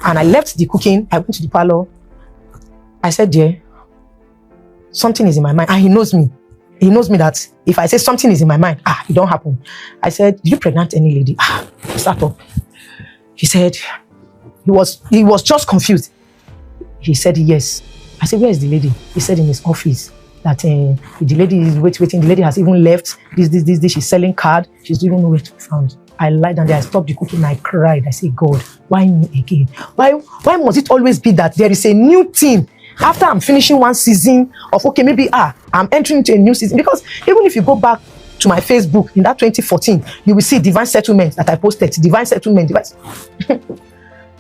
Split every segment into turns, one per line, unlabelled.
And I left the cooking. I went to the parlor. I said, dear, something is in my mind. And he knows me. He knows me that if I say something is in my mind, it don't happen. I said, did you pregnant any lady? Start up. He said, he was just confused. He said, yes. I said, where is the lady? He said, in his office. That the lady is waiting. The lady has even left. This. She's selling card. She's doing nowhere to be found. I lied down there. I stopped the cooking. I cried. I said, God, why me again? Why must it always be that there is a new thing after I'm finishing one season of, okay, maybe I'm entering into a new season? Because even if you go back to my Facebook in that 2014, you will see divine settlement that I posted. Divine settlement.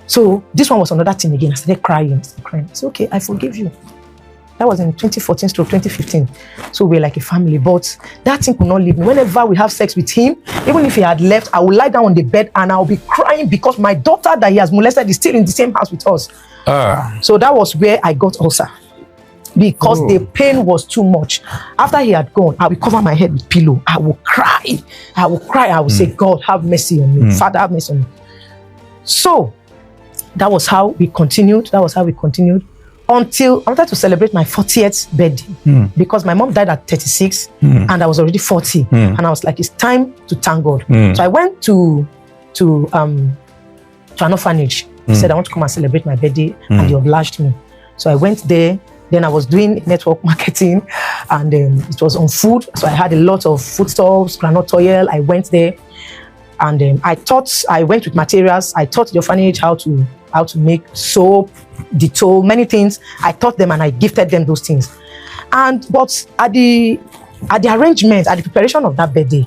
So this one was another thing again. I started crying. I said, okay, I forgive you. That was in 2014 to 2015. So we're like a family. But that thing could not leave me. Whenever we have sex with him, even if he had left, I would lie down on the bed and I'll be crying because my daughter that he has molested is still in the same house with us. So that was where I got ulcer. Because the pain was too much. After he had gone, I would cover my head with pillow. I would cry. I would say, God, have mercy on me. Father, have mercy on me. So that was how we continued. Until I wanted to celebrate my 40th birthday because my mom died at 36 and I was already 40 and I was like, it's time to thank God. So I went to an orphanage. He said, I want to come and celebrate my birthday and they obliged me. So I went there. Then I was doing network marketing and it was on food. So I had a lot of foodstuffs, granite oil. I went there and I went with materials. I taught the orphanage how to make soap, Dettol, many things. I taught them and I gifted them those things. But at the arrangement, at the preparation of that birthday,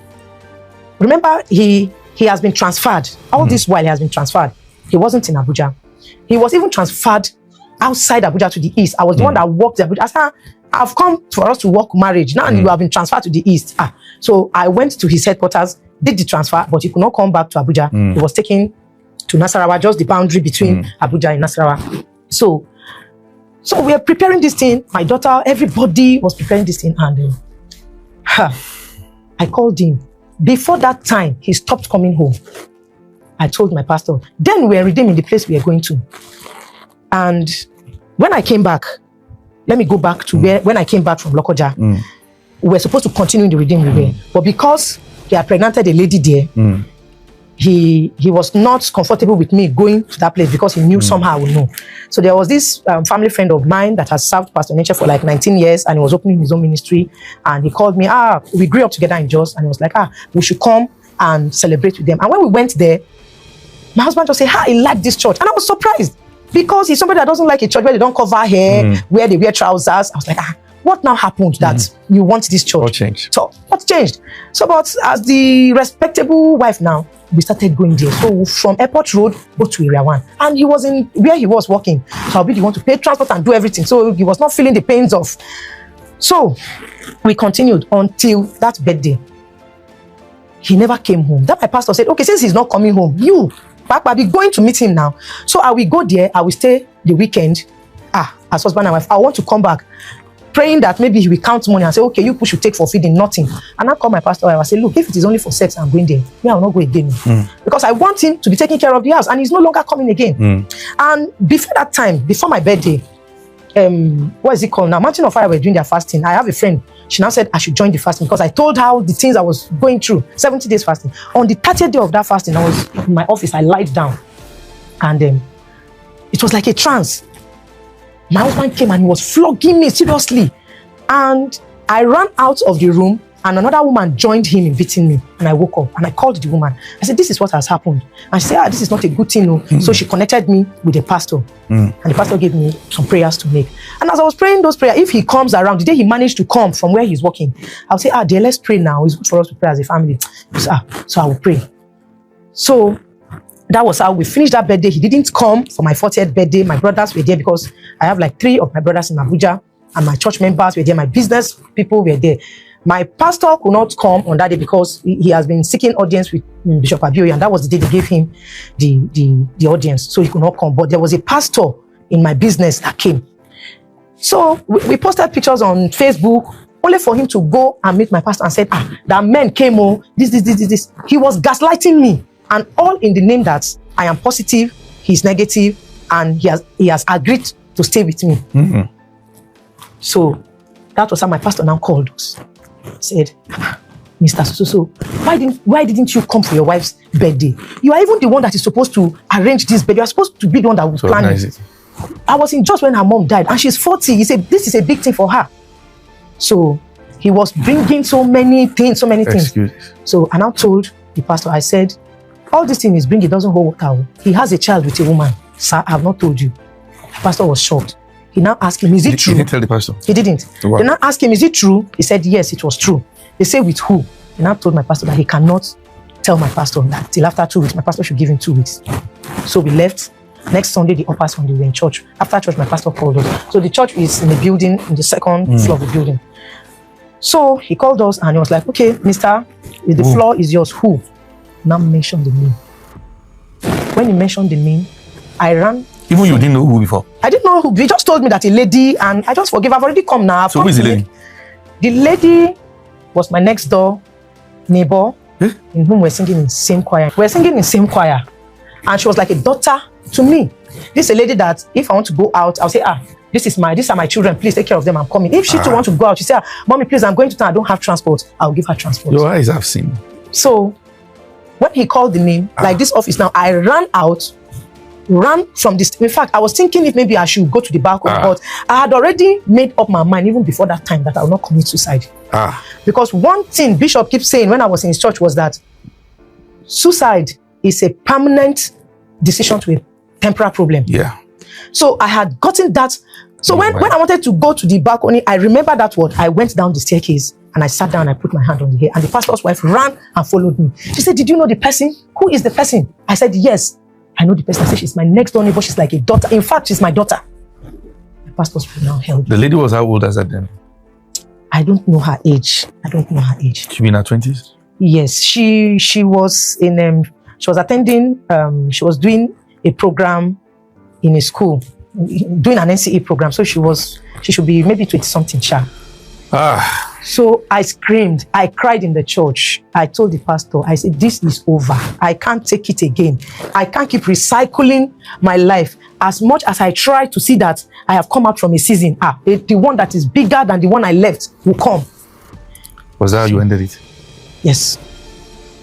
remember he has been transferred. All this while he has been transferred. He wasn't in Abuja. He was even transferred outside Abuja to the east. I was the one that walked Abuja. I said, I've come for us to work marriage. Now you have been transferred to the east. So I went to his headquarters, did the transfer, but he could not come back to Abuja. He was taken to Nasarawa, just the boundary between Abuja and Nasarawa. So we are preparing this thing. My daughter, everybody was preparing this thing. And I called him. Before that time, he stopped coming home. I told my pastor. Then we were redeeming the place we are going to. And when I came back, let me go back to when I came back from Lokoja, we were supposed to continue in the redeem we were. But because he had pregnanted a lady there, he was not comfortable with me going to that place because he knew somehow I would know. So there was this family friend of mine that has served Pastor Nature for like 19 years and he was opening his own ministry. And he called me, we grew up together in Jos. And he was like, we should come and celebrate with them. And when we went there, my husband just said, he liked this church. And I was surprised because he's somebody that doesn't like a church where they don't cover hair, where they wear trousers. I was like, what now happened that you want this church?
What changed?
So what changed? So, but as the respectable wife now, we started going there. So from Airport Road, go to Area 1. And he was in where he was working. So I'll be the one to pay transport and do everything. So he was not feeling the pains of. So we continued until that birthday. He never came home. Then my pastor said, okay, since he's not coming home, I'll be going to meet him now. So I will go there. I will stay the weekend. As husband and wife, I want to come back. Praying that maybe he will count money and say, okay, you should take for feeding, nothing. And I call my pastor, I will say, look, if it is only for sex, I'm going there. I will not go again. Because I want him to be taking care of the house and he's no longer coming again. And before that time, before my birthday, what is it called now? Mountain of Fire were doing their fasting. I have a friend. She now said I should join the fasting because I told her the things I was going through. 70 days fasting. On the 30th day of that fasting, I was in my office. I lied down. And it was like a trance. My husband came and he was flogging me seriously. And I ran out of the room and another woman joined him in beating me. And I woke up and I called the woman. I said, this is what has happened. And she said, this is not a good thing. No. So she connected me with the pastor. And the pastor gave me some prayers to make. And as I was praying those prayers, if he comes around, the day he managed to come from where he's working, I'll say, dear, let's pray now. It's good for us to pray as a family. So I will pray. So that was how we finished that birthday. He didn't come for my 40th birthday. My brothers were there because I have like 3 of my brothers in Abuja and my church members were there. My business people were there. My pastor could not come on that day because he has been seeking audience with Bishop Abioye, and that was the day they gave him the audience, so he could not come. But there was a pastor in my business that came. So we posted pictures on Facebook only for him to go and meet my pastor and said, that man came this. He was gaslighting me, and all in the name that I am positive, he's negative, and he has agreed to stay with me. So that was how my pastor now called us. Said, Mr. So, why didn't you come for your wife's birthday? You are even the one that is supposed to arrange this birthday. You are supposed to be the one that will plan it. I was in just when her mom died, and she's 40. He said, this is a big thing for her. So he was bringing so many things.
Excuses.
So I now told the pastor, I said, all this thing is bringing doesn't hold water. He has a child with a woman. Sir, I have not told you. The pastor was shocked. He now asked him, is it true?
He didn't tell the pastor.
He didn't.
Wow.
They now asked him, is it true? He said, yes, it was true. They say, with who? He now told my pastor that he cannot tell my pastor that till after 2 weeks. My pastor should give him 2 weeks. So we left. Next Sunday, the upper Sunday, we were in church. After church, my pastor called us. So the church is in the building, in the second floor of the building. So he called us and he was like, okay, mister, the floor is yours. Who? Now mention the name. When he mentioned the name, I ran.
Even you didn't know who before?
I didn't know who. He just told me that a lady, and I just forgave. I've already come now.
So who is the lady?
The lady was my next door neighbor, in whom we're singing in the same choir. We're singing in the same choir. And she was like a daughter to me. This is a lady that if I want to go out, I'll say, these are my children, please take care of them, I'm coming. If she too want to go out, she say, mommy, please, I'm going to town, I don't have transport. I'll give her transport.
Your eyes have seen.
So when he called the name, like this office now, I ran from this. In fact, I was thinking if maybe I should go to the balcony, but I had already made up my mind even before that time that I will not commit suicide. Because one thing Bishop keeps saying when I was in his church was that suicide is a permanent decision to a temporary problem.
Yeah.
So I had gotten that. So when I wanted to go to the balcony, I remember that word. I went down the staircase and I sat down and I put my hand on the hair. And the pastor's wife ran and followed me. She said, did you know the person? Who is the person? I said, yes, I know the person. I said, she's my next door neighbor. She's like a daughter. In fact, she's my daughter. The pastor's wife now held me.
The lady was how old as that then?
I don't know her age.
She be in her 20s?
Yes, she was in she was attending she was doing a program in a school, doing an NCE program. So she should be maybe 20 something sharp. So I screamed, I cried in the church. I told the pastor, I said, this is over. I can't take it again. I can't keep recycling my life. As much as I try to see that I have come out from a season, the one that is bigger than the one I left will come.
Was that how you ended it?
Yes.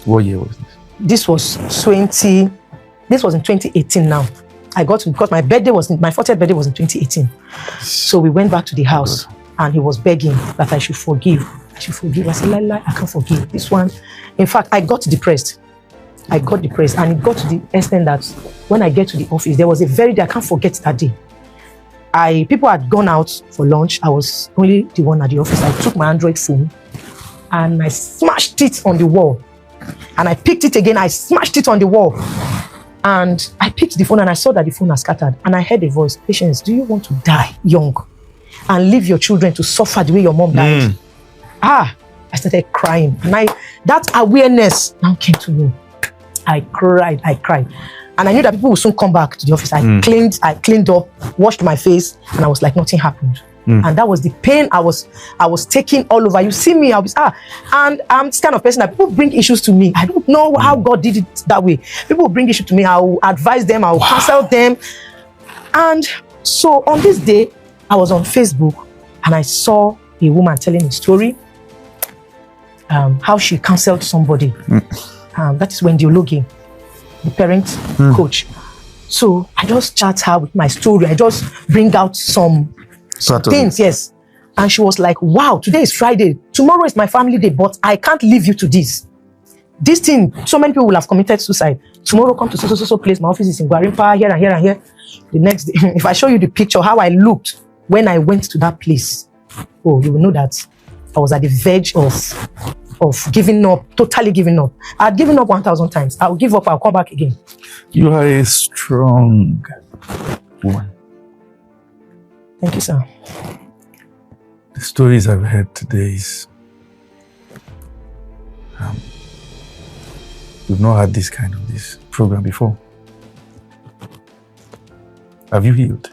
What year was this?
This was in 2018 now. I got to, because my 40th birthday was in 2018. So we went back to the house and he was begging that I should forgive. I said, Lala, I can't forgive this one. In fact, I got depressed. And it got to the extent that when I get to the office, there was a very day, I can't forget that day. People had gone out for lunch. I was only the one at the office. I took my Android phone and I smashed it on the wall. And I picked it again. I smashed it on the wall. And I picked the phone and I saw that the phone was scattered. And I heard a voice, Patience, do you want to die young and leave your children to suffer the way your mom died? I started crying. And that awareness now came to me. I cried. And I knew that people would soon come back to the office. I cleaned up, washed my face, and I was like, nothing happened. And that was the pain I was taking all over. You see me, and I'm this kind of person that people bring issues to me. I don't know how God did it that way. People bring issues to me, I will advise them, I will counsel them. And so on this day, I was on Facebook and I saw a woman telling a story, how she counseled somebody. That is when Diologi, the parent coach. So I just chat her with my story. I just bring out some things, yes. And she was like, wow, today is Friday. Tomorrow is my family day, but I can't leave you to this. This thing, so many people will have committed suicide. Tomorrow come to so place. My office is in Guarimpa, here and here and here. The next day, if I show you the picture, how I looked when I went to that place, you will know that I was at the verge of giving up, totally giving up. I had given up 1,000 times. I'll give up, I'll come back again.
You are a strong woman.
Thank you, sir.
The stories I've heard today is... we've not had this program before. Have you healed?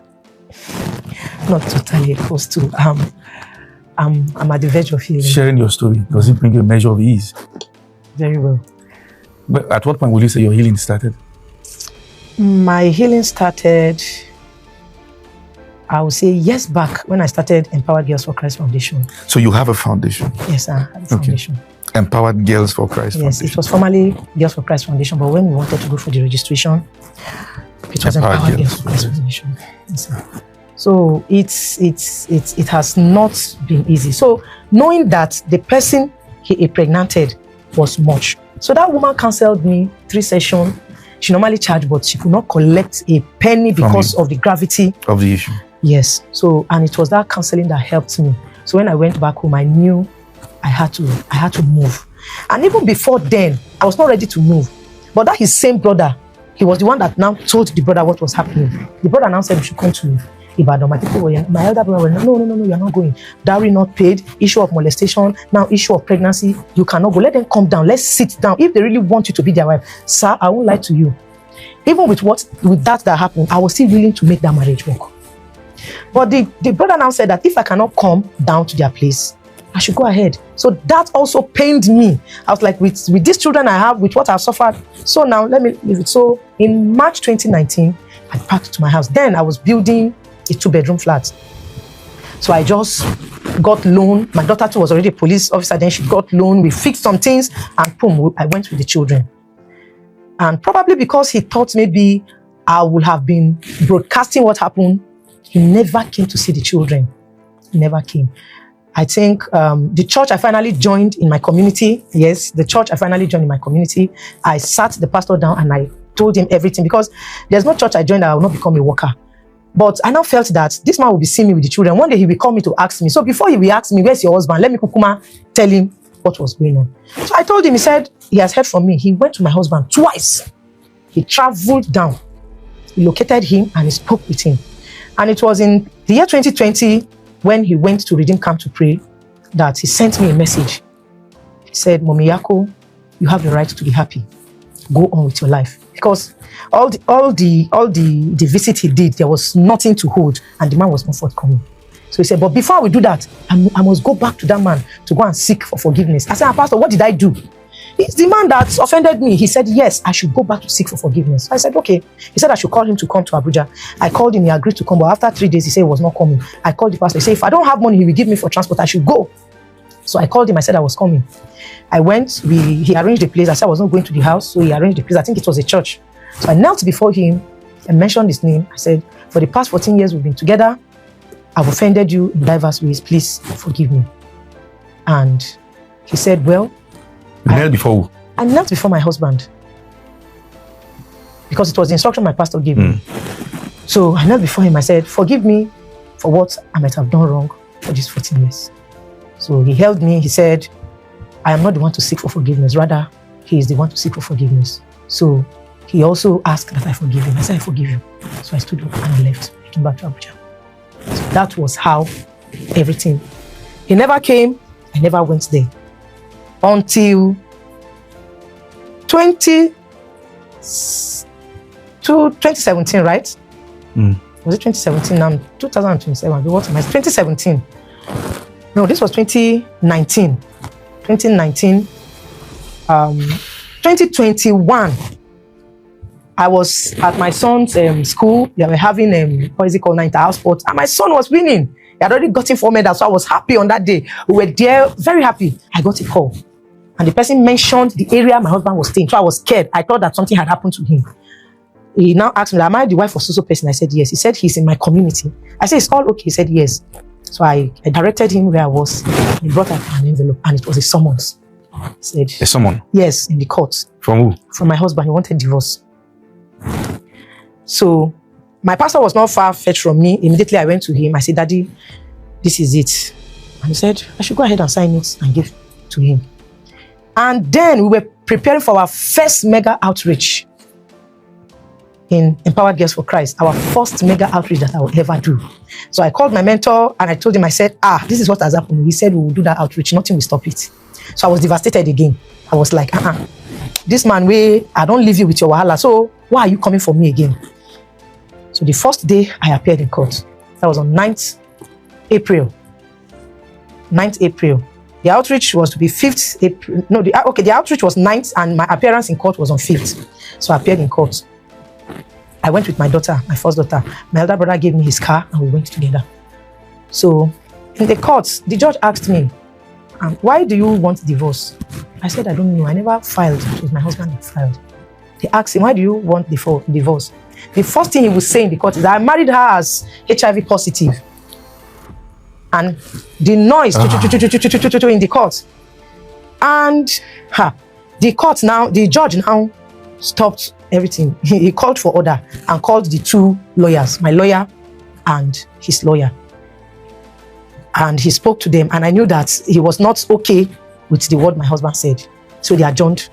Not totally close to. I'm at the verge of healing.
Sharing your story, does it bring you a measure of ease?
Very well.
But at what point will you say your healing started?
My healing started, I would say, years back when I started Empowered Girls for Christ Foundation.
So you have a foundation?
Yes, I had a foundation.
Empowered Girls for Christ
Yes,
Foundation.
it was formerly Girls for Christ Foundation, but when we wanted to go for the registration, it was Empowered Girls for Christ Foundation. Yes, sir. So it has not been easy. So knowing that the person he impregnated was much. So that woman counseled me 3 sessions. She normally charged, but she could not collect a penny because of the gravity
of the issue.
Yes. So, and it was that counseling that helped me. So when I went back home, I knew I had to move. And even before then, I was not ready to move. But that his same brother, he was the one that now told the brother what was happening. The brother now said we should come to Ibadan. My elder brother were, no, you are not going. Dowry not paid, issue of molestation, now issue of pregnancy. You cannot go. Let them come down. Let's sit down. If they really want you to be their wife, sir, I won't lie to you. Even with that happened, I was still willing to make that marriage work. But the brother now said that if I cannot come down to their place, I should go ahead. So that also pained me. I was like, with these children I have, with what I've suffered, so now let me leave it. So in March 2019, I packed to my house. Then I was building a 2-bedroom flat. So I just got loan. My daughter too was already a police officer. Then she got loan. We fixed some things and boom, I went with the children. And probably because he thought maybe I would have been broadcasting what happened, he never came to see the children. He never came. I think the church I finally joined in my community. Yes, the church I finally joined in my community. I sat the pastor down and I told him everything because there's no church I joined that I will not become a worker. But I now felt that this man will be seeing me with the children. One day he will call me to ask me. So before he will ask me, where's your husband? Let me kukuma tell him what was going on. So I told him, he said, he has heard from me. He went to my husband twice. He traveled down. He located him and he spoke with him. And it was in the year 2020 when he went to Redeem Camp to pray that he sent me a message. He said, Mommy Yako, you have the right to be happy. Go on with your life. Because all the visit he did, there was nothing to hold and the man was not forthcoming. So he said, but before we do that, I must go back to that man to go and seek for forgiveness. I said, Pastor, what did I do? It's the man that offended me. He said, yes, I should go back to seek for forgiveness. I said, okay. He said I should call him to come to Abuja. I called him, he agreed to come, but after 3 days, he said he was not coming. I called the pastor. He said, if I don't have money, he will give me for transport. I should go. So I called him. I said I was coming. I went. He arranged the place. I said I was not going to the house, so he arranged the place. I think it was a church. So I knelt before him and mentioned his name. I said, for the past 14 years we've been together, I've offended you in diverse ways. Please forgive me. And he said, well,
you knelt before who?
I knelt before my husband because it was the instruction my pastor gave me. So I knelt before him. I said, forgive me for what I might have done wrong for these 14 years. So he held me. He said, I am not the one to seek for forgiveness. Rather, he is the one to seek for forgiveness. So he also asked that I forgive him. I said, I forgive you. So I stood up and I left. I came back to Abuja. So that was how everything. He never came. I never went there until 2017, right? Was it 2017? Now 2027. What am I? 2017. No, this was 2019. 2019. 2021. I was at my son's school. They were having what is it called, inter-house sports, and my son was winning. He had already gotten 4 medals, so I was happy on that day. We were there, very happy. I got a call. And the person mentioned the area my husband was staying. So I was scared. I thought that something had happened to him. He now asked me, am I the wife of so person? I said, yes. He said, he's in my community. I said, it's all okay. He said, yes. So I directed him where I was. He brought out an envelope and it was a summons. He said,
a summons? Yes,
in the court.
From who?
From my husband. He wanted divorce. So my pastor was not far-fetched from me. Immediately I went to him. I said, Daddy, this is it. And he said, I should go ahead and sign it and give to him. And then we were preparing for our first mega outreach in Empowered Girls for Christ, our first mega outreach that I will ever do. So I called my mentor and I told him, I said, this is what has happened. He said, we will do that outreach. Nothing will stop it. So I was devastated again. I was like, this man, I don't leave you with your wahala. So why are you coming for me again? So the first day I appeared in court, that was on 9th April. 9th April. The outreach was to be 5th April. No, the outreach was 9th and my appearance in court was on 5th. So I appeared in court. I went with my daughter, my first daughter. My elder brother gave me his car and we went together. So in the courts, the judge asked me, why do you want divorce? I said, I don't know. I never filed. It was my husband that filed. They asked him, why do you want divorce? The first thing he would say in the court is, I married her as HIV positive. And the noise in the court. And the court now, the judge now stopped everything. He called for order and called the two lawyers, my lawyer and his lawyer. And he spoke to them, and I knew that he was not okay with the word my husband said. So they adjourned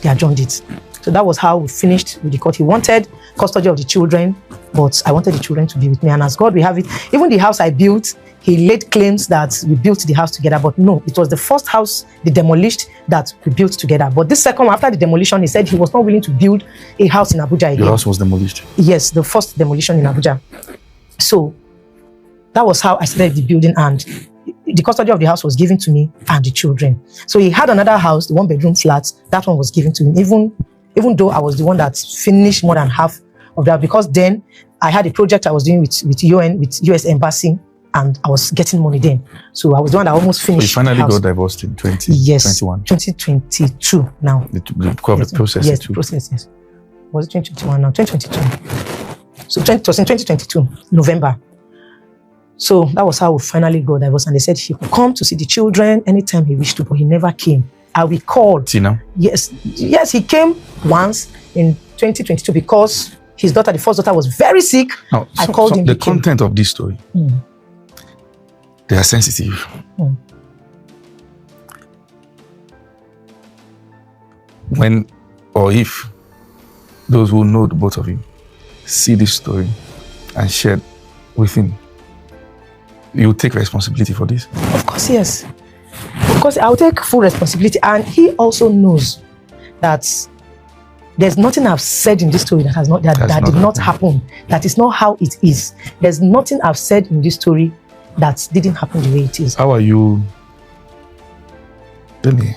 it. So that was how we finished with the court. He wanted custody of the children, but I wanted the children to be with me. And as God will have it, even the house I built, he laid claims that we built the house together. But no, it was the first house they demolished that we built together. But this second one, after the demolition, he said he was not willing to build a house in Abuja again.
Your house was demolished?
Yes, the first demolition in Abuja. So that was how I started the building, and the custody of the house was given to me and the children. So he had another house, the 1-bedroom flat. That one was given to him, even though I was the one that finished more than half of that, because then I had a project I was doing with UN, with US Embassy, and I was getting money then. So I was the one that almost finished.
So you finally got divorced in 2021?
2022 now.
The process?
Yes, the process, yes. Was it 2021 now? 2022. So it was in 2022, November. So that was how we finally got divorced. And they said he could come to see the children anytime he wished to, but he never came. And we called.
Tina?
Yes, he came once in 2022 because his daughter, the first daughter, was very sick.
Now,
I called him.
The content of this story, they are sensitive. When or if those who know the both of you see this story and share with him, you take responsibility for this?
Of course, yes. Of course, I'll take full responsibility. And he also knows that there's nothing I've said in this story that did not happen. That is not how it is. There's nothing I've said in this story that didn't happen the way it is.
How are you? Tell me.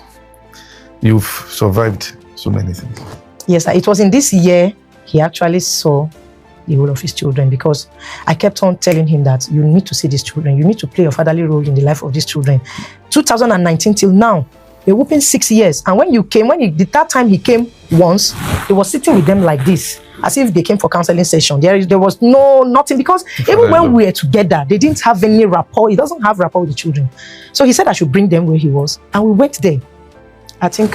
You've survived so many things.
Yes, it was in this year he actually saw the whole of his children, because I kept on telling him that you need to see these children. You need to play a fatherly role in the life of these children. 2019 till now, a whooping 6 years. And when the third time he came once, he was sitting with them like this, as if they came for counseling session. There was nothing, because even when we were together, they didn't have any rapport. He doesn't have rapport with the children. So he said I should bring them where he was. And we went there. I think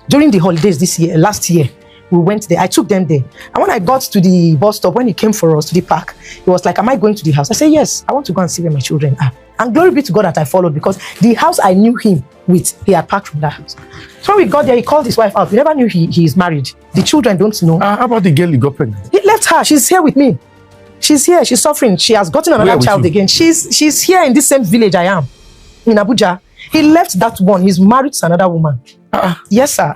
during the holidays last year, we went there. I took them there. And when I got to the bus stop, when he came for us to the park, he was like, am I going to the house? I said, yes, I want to go and see where my children are. And glory be to God that I followed, because the house I knew him with, he had parked from that house. So when we got there, he called his wife out. We never knew he is married. The children don't know.
How about the girl you got pregnant?
He left her. She's here with me. She's here. She's suffering. She has gotten another child again. She's here in this same village I am, in Abuja. He left that one. He's married to another woman. Yes, sir.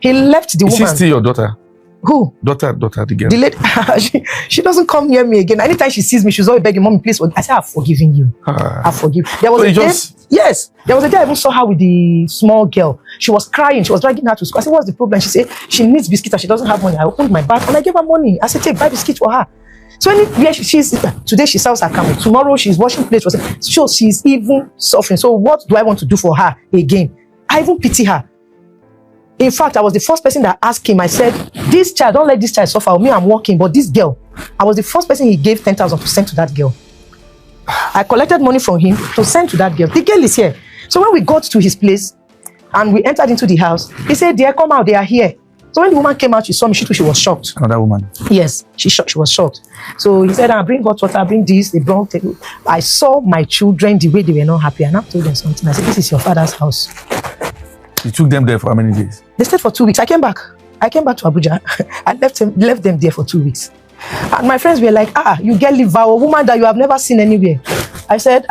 He left the woman.
Is she still your daughter?
Who?
Daughter, the girl.
The lady, she doesn't come near me again. Anytime she sees me, she's always begging, Mommy, please. I say, I've forgiven you. I've forgiven. There was a day, yes. There was a day I even saw her with the small girl. She was crying. She was dragging her to school. I said, what's the problem? She said, she needs biscuits and she doesn't have money. I opened my bag and I gave her money. I said, take, buy biscuits for her. So today she sells her camel. Tomorrow she's washing plates. So she's even suffering. So what do I want to do for her again? I even pity her. In fact, I was the first person that asked him. I said, this child, don't let this child suffer. Me, I'm working, but this girl, I was the first person he gave 10,000 to send to that girl. I collected money from him to send to that girl. The girl is here. So when we got to his place and we entered into the house, he said, dear, come out, they are here. So when the woman came out, she saw me, she was shocked.
Another woman?
Yes, she was shocked. So he said, bring hot water, bring this. They brought it. I saw my children the way they were not happy, and I told them something. I said, this is your father's house.
You took them there for how many days?
They stayed for 2 weeks. I came back to Abuja. I left them there for 2 weeks. And my friends were like, you get liver, a woman that you have never seen anywhere. I said,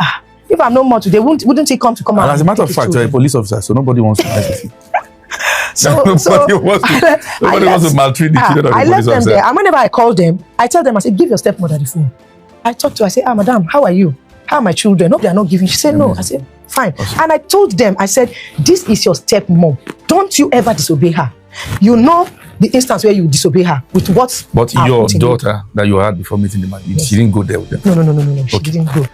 if I'm no more today, wouldn't he come out?
As a matter of fact, you're a police officer, so nobody wants to mess with you. Nobody wants to maltreat the children of the
I
police
left them
officer.
there. And whenever I call them, I tell them, I say, give your stepmother the phone. I talk to her, I say, madam, how are you? How are my children? No, they are not giving. She said, no. I said, fine. Awesome. And I told them, I said, this is your stepmom. Don't you ever disobey her. You know the instance where you disobey her with what.
But your daughter that you had before meeting the man, she didn't go there with them.
No. She didn't go.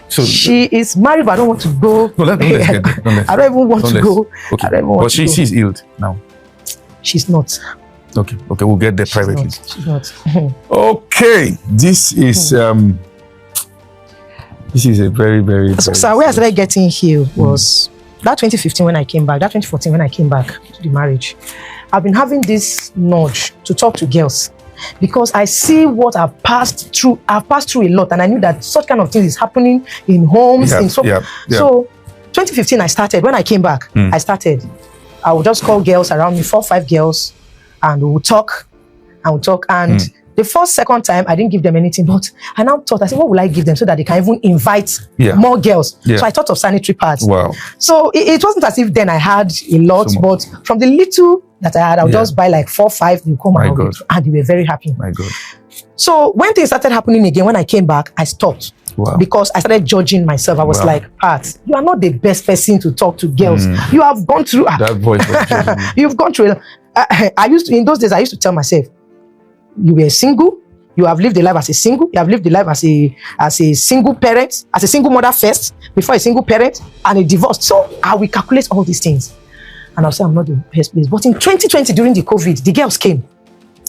So she is married, but I don't want to go.
No, let's get there.
I don't even want to go.
Okay.
I don't even want to go.
But she's healed now.
She's not.
Okay, we'll get there privately.
She's not.
Okay, this is a very, very.
So where I started getting healed was that 2015 when I came back, that 2014 when I came back to the marriage. I've been having this nudge to talk to girls because I see what I've passed through. I've passed through a lot, and I knew that such kind of things is happening in homes. So 2015 I started. When I came back, I would just call girls around me, 4 or 5 girls, and we would talk. And the second time, I didn't give them anything, but I now thought, I said, what will I give them so that they can even invite more girls? So I thought of sanitary pads.
Wow.
So it wasn't as if then I had a lot, but from the little that I had, I would just buy like 4 or 5, they come out and they were very happy.
My God.
So when things started happening again, when I came back, I stopped.
Wow.
Because I started judging myself. I was like, Pat, you are not the best person to talk to girls. You have gone through
that voice was judging me.
You've gone through in those days I used to tell myself, you were single, you have lived a life as a single, you have lived a life as a single parent, as a single mother first, before a single parent, and a divorce. So I will calculate all these things. And I'll say I'm not the best place. But in 2020, during the COVID, the girls came.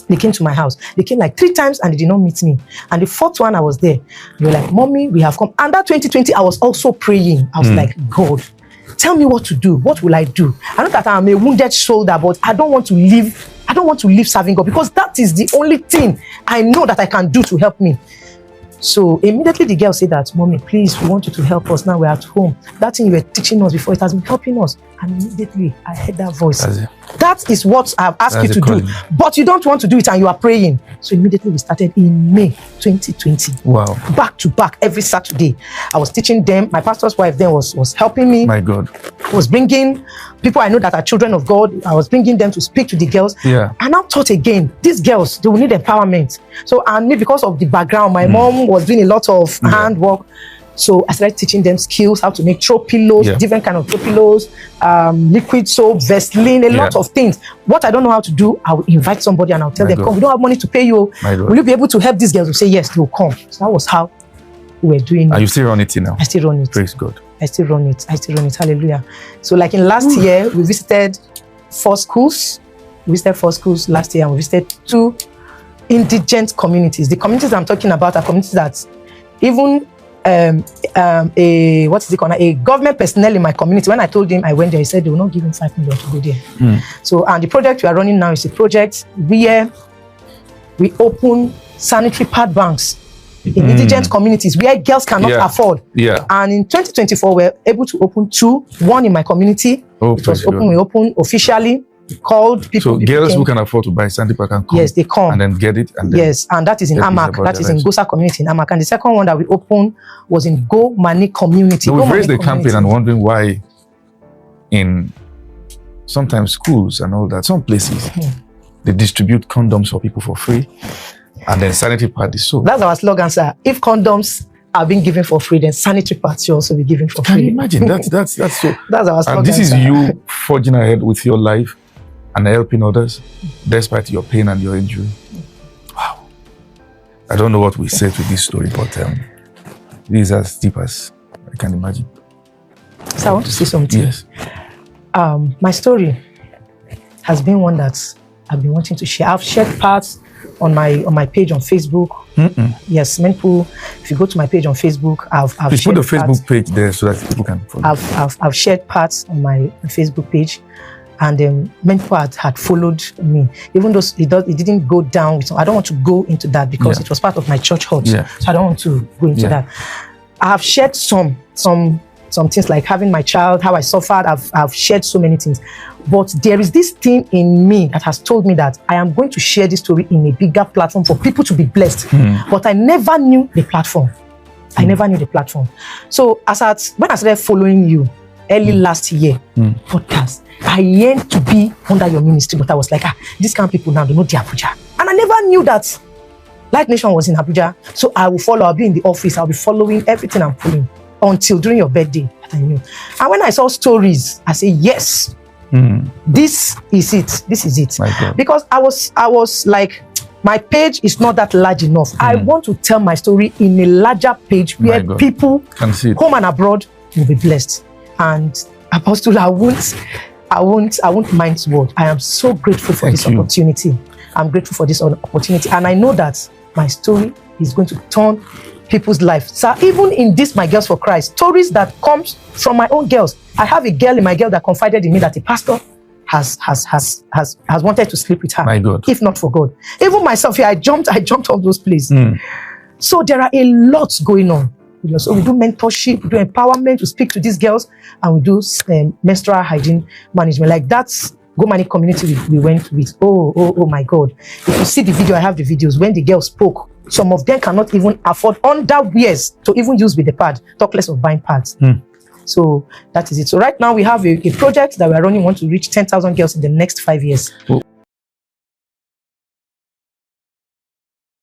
They came to my house. They came like 3 times and they did not meet me. And the 4th one, I was there. They were like, Mommy, we have come. And that 2020, I was also praying. I was like, God, tell me what to do. What will I do? I know that I'm a wounded shoulder, but I don't want to live serving God, because that is the only thing I know that I can do to help me. So immediately the girl said that, Mommy, please, we want you to help us now. We're at home. That thing you were teaching us before, it has been helping us. And immediately I heard that voice. That is what I've asked you to do. But you don't want to do it and you are praying. So immediately we started in May 2020.
Wow.
Back to back every Saturday. I was teaching them. My pastor's wife then was helping me.
My God.
Was bringing people I know that are children of God. I was bringing them to speak to the girls.
Yeah.
And now thought again, these girls, they will need empowerment. So, and me, because of the background, my mom was doing a lot of handwork. So I started teaching them skills, how to make throw pillows, different kind of throw pillows, liquid soap, Vaseline, a lot of things. What I don't know how to do, I will invite somebody and I'll tell them, come, we don't have money to pay you. Will you be able to help these girls? Will say yes, they will come. So that was how we were doing it.
And you still run it now?
I still run it.
Praise God.
I still run it. Hallelujah. So like in last year, we visited 4 schools. We visited 4 schools last year, and we visited 2 indigent communities. The communities I'm talking about are communities that even a government personnel in my community, when I told him I went there, he said they will not give him 5 million to go there. So, and the project we are running now is a project where we open sanitary pad banks in indigent communities where girls cannot afford. And in 2024, we're able to open 2, 1 in my community. It was open. We opened officially. We called people.
So girls who can afford to buy sanitary pad can come.
Yes, they come
and then get it. And then
and that is in Amak. That is in Gosa community in Amak. And the second one that we opened was in Go Mani community.
So we've raised the campaign and wondering why in sometimes schools and all that, some places they distribute condoms for people for free, and then sanitary pad is sold.
That's our slogan, sir. If condoms are being given for free, then sanitary pads should also be given for free.
Can you imagine? That's so.
That's our slogan.
And this is you forging ahead with your life and helping others despite your pain and your injury. Wow. I don't know what we say to this story, but this is as deep as I can imagine.
So I want to say something.
Yes.
My story has been one that I've been wanting to share. I've shared parts on my page on Facebook. Yes, many people, if you go to my page on Facebook, I've
Please
shared
put the Facebook page there so that people can follow.
I've shared parts on my Facebook page, and many people had followed me. Even though it didn't go down. So I don't want to go into that because it was part of my church hurt. So I don't want to go into that. I have shared some things like having my child, how I suffered. I've shared so many things. But there is this thing in me that has told me that I am going to share this story in a bigger platform for people to be blessed. But I never knew the platform. I never knew the platform. So when I started following you early last year, podcast, I yearned to be under your ministry, but I was like, these kind of people now, they know the Abuja. And I never knew that Light Nation was in Abuja. So I will follow, I'll be in the office, I'll be following everything I'm following until during your birthday that I knew. And when I saw stories, I say, yes, This is it. This is it.
My God.
Because I was like, my page is not that large enough. I want to tell my story in a larger page where people,
can see it.
home and abroad, will be blessed. And Apostle, I won't mind word. I am so grateful for this opportunity. I'm grateful for this opportunity, and I know that my story is going to turn people's lives. So even in this, my Girls for Christ, stories that comes from my own girls. I have a girl in my girl that confided in me that a pastor has wanted to sleep with her.
My God.
If not for God. Even myself here, I jumped all those places. So there are a lot going on. You know, so we do mentorship, we do empowerment, we speak to these girls, and we do menstrual hygiene management. Like that's Go Money community we went with. Oh my God. If you see the video, I have the videos. When the girl spoke, some of them cannot even afford underwears to even use with the pad, talk less of buying pads. So that is it. So right now we have a project that we are running. We want to reach 10,000 girls in the next 5 years.